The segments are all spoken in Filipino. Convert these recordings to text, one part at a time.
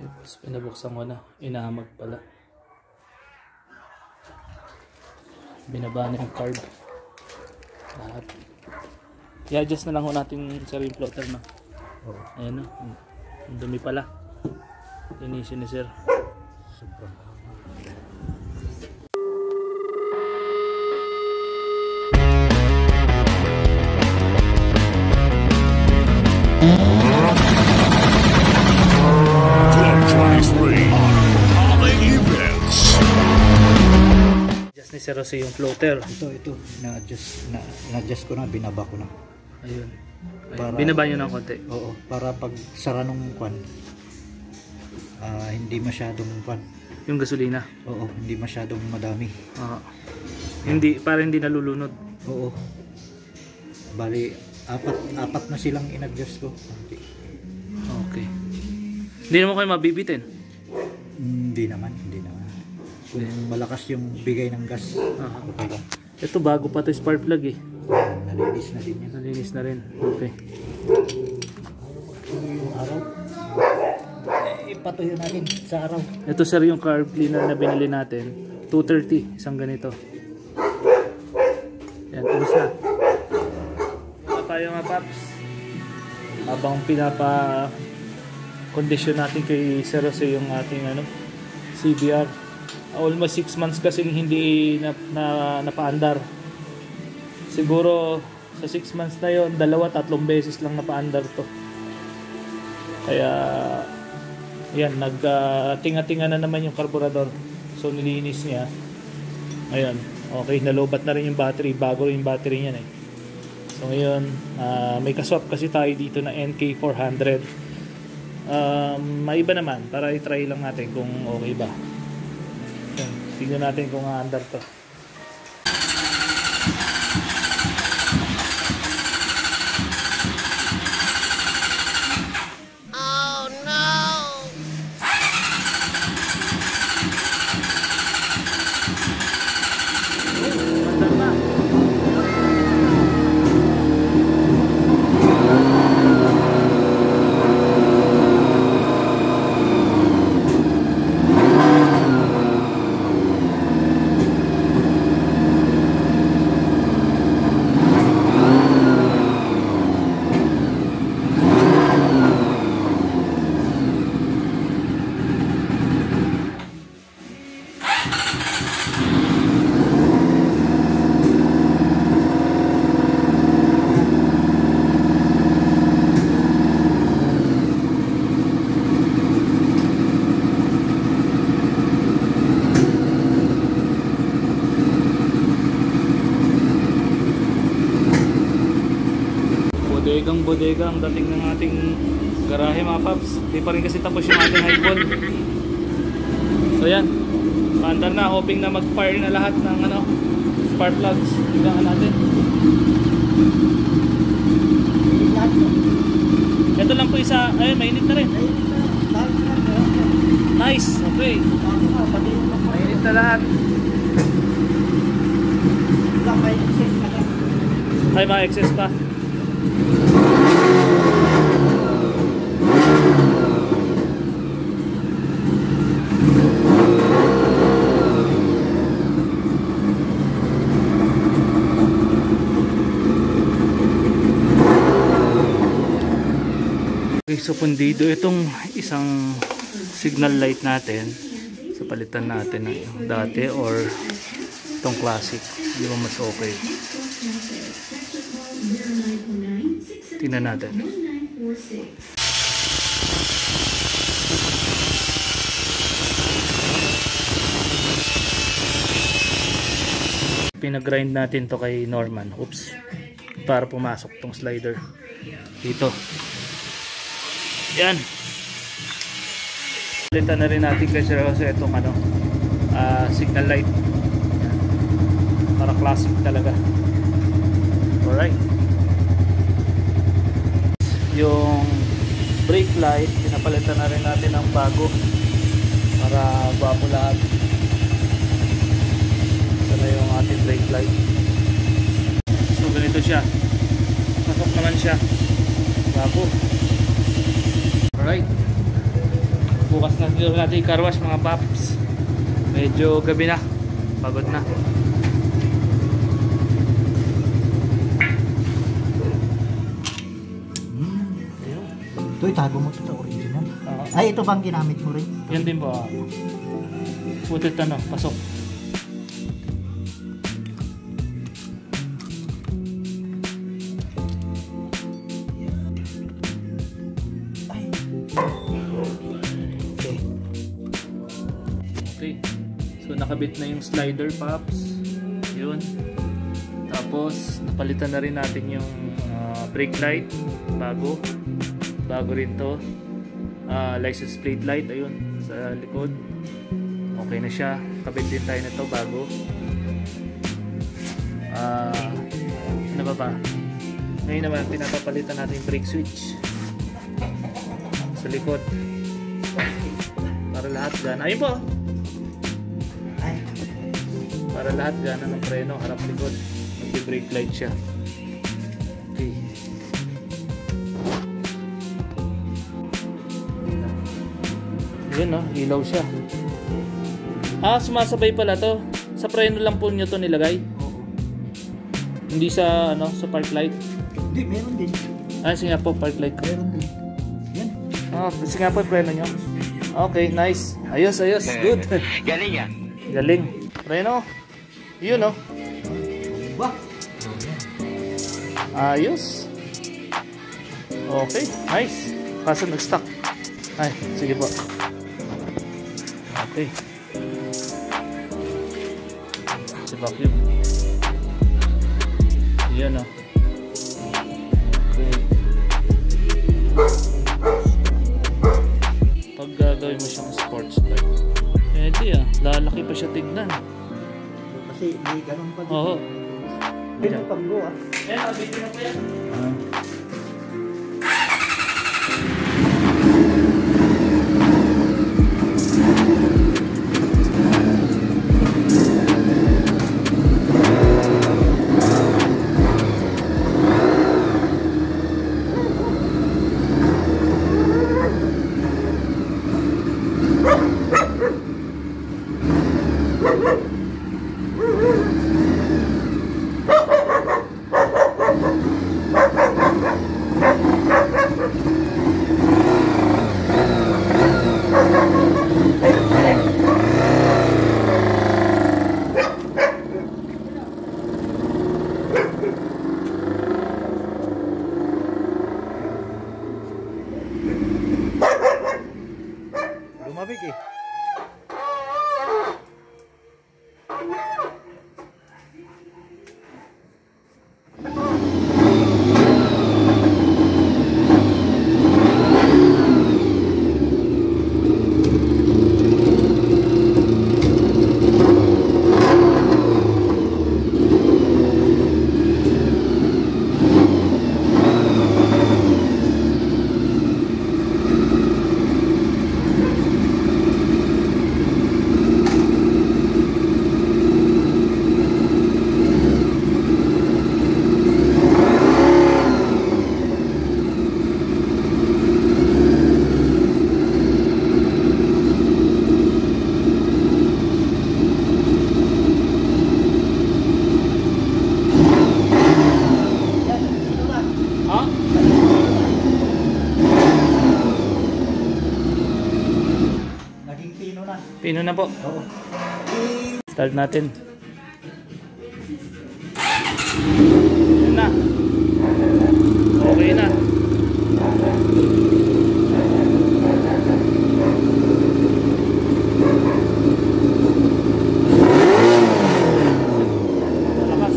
Tapos pinabuksan ko na. Inahamag pala. Binaba na yung carb. Lahat. I-adjust na lang ho natin sir yung floater na. Ayan o. Ang dumi pala. Linisin ni sir. Sobrang Adjust ni Sir Jose yung floater. ito na-adjust ko na, binaba ko na. Ayun. Para, binaba nyo ng konti. Oo, para pag sara nung kwan, hindi masyadong kwan. Yung gasolina. Oo, hindi masyadong madami. Hindi, para hindi nalulunod. Oo. Bali, apat na silang in-adjust ko. Okay. Hindi naman kayo mabibitin? Hindi naman. Kung malakas yung bigay ng gas, okay lang. Ito bago pa to spark plug eh. Nalinis na din yan. Nalinis na rin. Okay. Yung araw, ipatuyo natin sa araw. Ito sir yung carb cleaner na binili natin. 230, isang ganito. Yan, ubos na. Ito tayo mga paps. Habang pinapa-condition natin kay Sir Jose yung ating CBR. Almost 6 months kasing hindi napaandar. Siguro sa 6 months na yon, 2-3 beses lang napaandar to. Kaya yan, nagtinga-tinga na naman yung karburador. So nilinis niya. Ayun, okay, nalobat na rin yung battery. Bago rin yung battery niyan eh. So ngayon, may kaswap kasi tayo dito na NK400. Maiba naman, para i-try lang natin kung okay ba. Tingnan natin kung aandar to. Oh no! Andar na. Bodega ang dating ng ating garahe mga paps. Di pa rin kasi tapos yung ating high wall. So yan, paandar na, hoping na mag-fire na lahat ng spark plugs. Tingnan natin. Ito lang po isa, ay mainit na rin. Nice, okay. Mainit na lahat. Ay, mga excess pa. Okay, so pundido itong isang signal light natin. So palitan natin ng dati or itong classic. Di ba mas okay? Tingnan natin. Pinag-grind natin to kay Norman. Oops. Para pumasok tong slider dito. Yan. Palitan na rin natin kay Sir Jose itong signal light. Yan. Para classic talaga. Alright. Yung brake light, pinapalitan na rin natin ng bago para gwapo lahat. Ito na yung ating brake light. So ganito siya. Pasok naman siya. Bago. Alright. Bukas na dito natin i-car wash mga paps. Medyo gabi na. Pagod na. Ito, itago mo ito sa original. Oo. Ay, ito bang ginamit mo rin? Yan din po. Putit ano, pasok. Ay. Okay. Okay. So nakabit na yung slider paps. Yun. Tapos napalitan na rin natin yung brake light. Bago rin to. License plate light. Ayun. Sa likod. Okay na siya. Kabit din tayo nito bago. Ano ba? Ngayon naman pinapapalitan natin yung brake switch. Sa likod. Para lahat gana. Ayun po. Ay. Para lahat gana ng preno, harap likod. Magbe-brake light siya. Okay. Yun no, ilaw siya. Sumasabay pala to. Sa preno lang po nyo to nilagay. Hindi sa sa park light. Hindi, meron din. Sige nga po, park light. Meron din. Yan. Sige nga po, preno nyo. Okay, nice. Ayos. Good. Galing yan. Galing. Preno. Yun no. Wah! Ayos. Okay, nice. Kaso nag-stuck. Ay, sige po. Okay. Si vacuum. Yan o. Okay. Pag gagawin mo siyang sports bike, lalaki pa siya tignan. Kasi hindi ganun pa din. Oo. Ito pag-go Yan, video na pa yan. Lumabig eh. Naging pino na. Pino na po. Oo. Start natin. Yan na. Okay na. Malakas.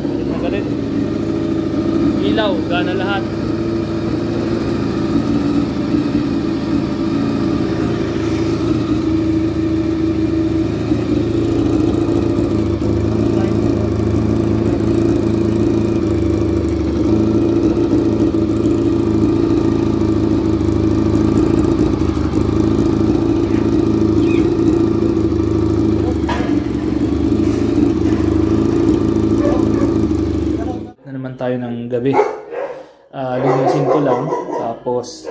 Galit na galit. Ilaw, gana lahat. Na naman tayo ng gabi. linisin ko lang. Tapos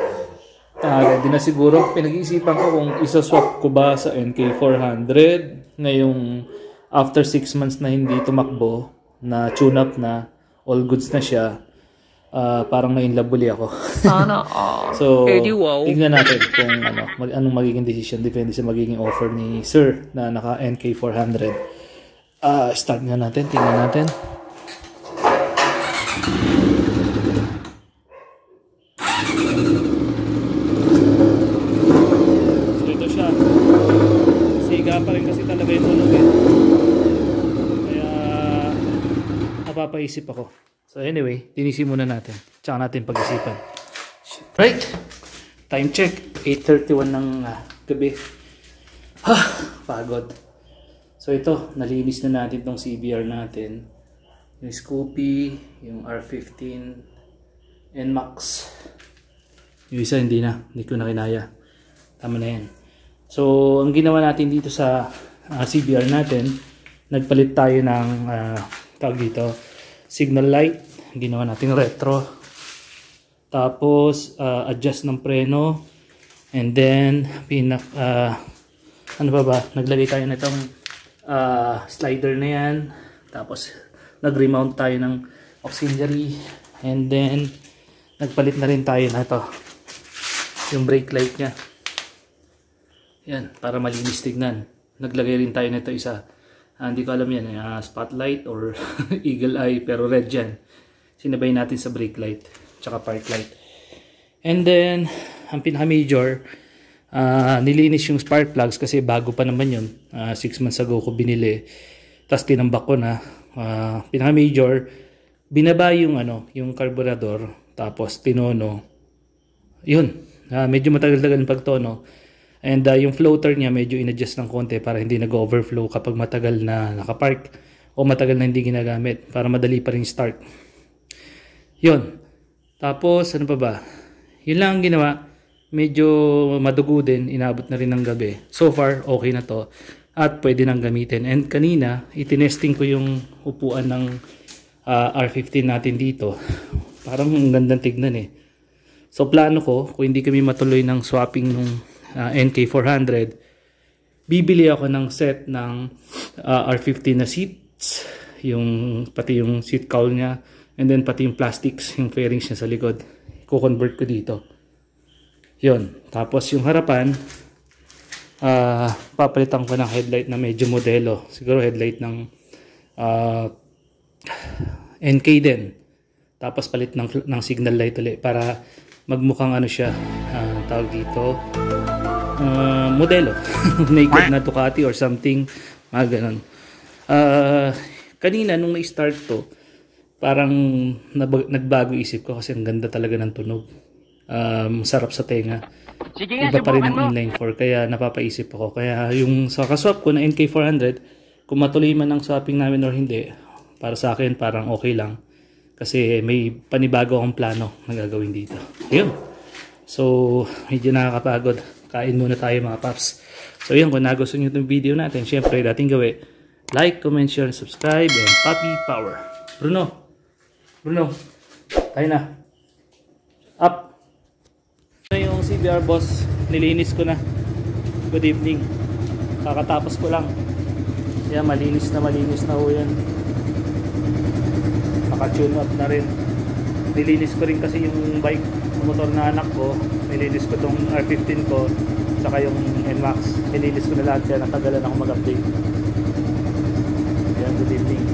ready na siguro. Pinag-iisipan ko kung isa-swap ko ba sa NK400 ngayong after 6 months na hindi tumakbo, na tune up na, all goods na siya. Parang na-inlove ako. Sana So, tingnan natin kung anong magiging decision. Depende sa magiging offer ni Sir na naka NK400. Start nga natin. Tingnan natin. So, ito siya. Siga pa rin kasi talaga yung tunog eh. Kaya, napapaisip ako. So anyway, linisin muna natin. Tsaka natin pag-isipan. Right. Time check. 8:31 ng gabi. Pagod. So ito, nalinis na natin tong CBR natin. Yung Scoopy, yung R15, NMAX. Yung isa hindi na. Hindi ko na kinaya. Tama na yan. So, ang ginawa natin dito sa CBR natin, nagpalit tayo ng tawag dito, signal light. Ginawa natin retro. Tapos adjust ng preno. And then ano ba? Naglagay tayo na itong slider na yan. Tapos nag-remount tayo ng auxiliary. And then nagpalit na rin tayo na ito, yung brake light nya. Yan, para malinis tignan. Naglagay rin tayo nito isa. Hindi ko alam yan, spotlight or eagle eye, pero red yan. Sinabay natin sa brake light, tsaka park light. And then, ang pinaka-major, nilinis yung spark plugs kasi bago pa naman yun. 6 months ago ko binili. Tapos tinambak ko na. Pinaka-major, binaba yung, yung carburetor, tapos tinono. Yun, medyo matagal-tagal yung pagtono. And yung floater niya medyo in-adjust ng konti para hindi nag-overflow kapag matagal na nakapark o matagal na hindi ginagamit, para madali pa rin start. Yun. Tapos ano pa ba? Yun lang ang ginawa. Medyo madugo din, inabot na rin ng gabi. So far okay na to at pwede nang gamitin. And kanina itinesting ko yung upuan ng R15 natin dito. Parang ang gandang tignan eh. So plano ko, kung hindi kami matuloy ng swapping ng NK400, bibili ako ng set ng R15 na seats, pati yung seat cowl nya, and then pati yung plastics, yung fairings nya sa likod, i-convert ko dito. Yun. Tapos yung harapan, papalitan ko ng headlight na medyo modelo, siguro headlight ng NK din. Tapos palit ng signal light ulit para magmukhang siya, tawag dito, modelo. Naked na Ducati or something, mga ganun. Kanina nung na-start to, parang nagbago isip ko kasi ang ganda talaga ng tunog. Sarap sa tenga. Iba pa rin ang inline 4, kaya napapaisip ako. Kaya yung sa kaswap ko na NK400, kung matuloy man ang swapping namin or hindi, para sa akin parang okay lang. Kasi may panibago akong plano na gagawin dito. Yun. So, medyo nakakapagod. Kain muna tayo mga paps. So yun, kung nagustuhan nyo itong video natin, syempre dating gawin, like, comment, share, subscribe, and Papi Power. Bruno, tayo na. Up. Ito yung CBR boss, nilinis ko na. Good evening. Kakatapos ko lang. Kaya malinis na ho yan. Naka-tune up na rin. Nilinis ko rin kasi yung bike, motor na anak ko. Nilinis ko tong R15 ko, saka yung NMAX. Nilinis ko na lahat yan. Natagalan ako mag-update. Ayan, good evening.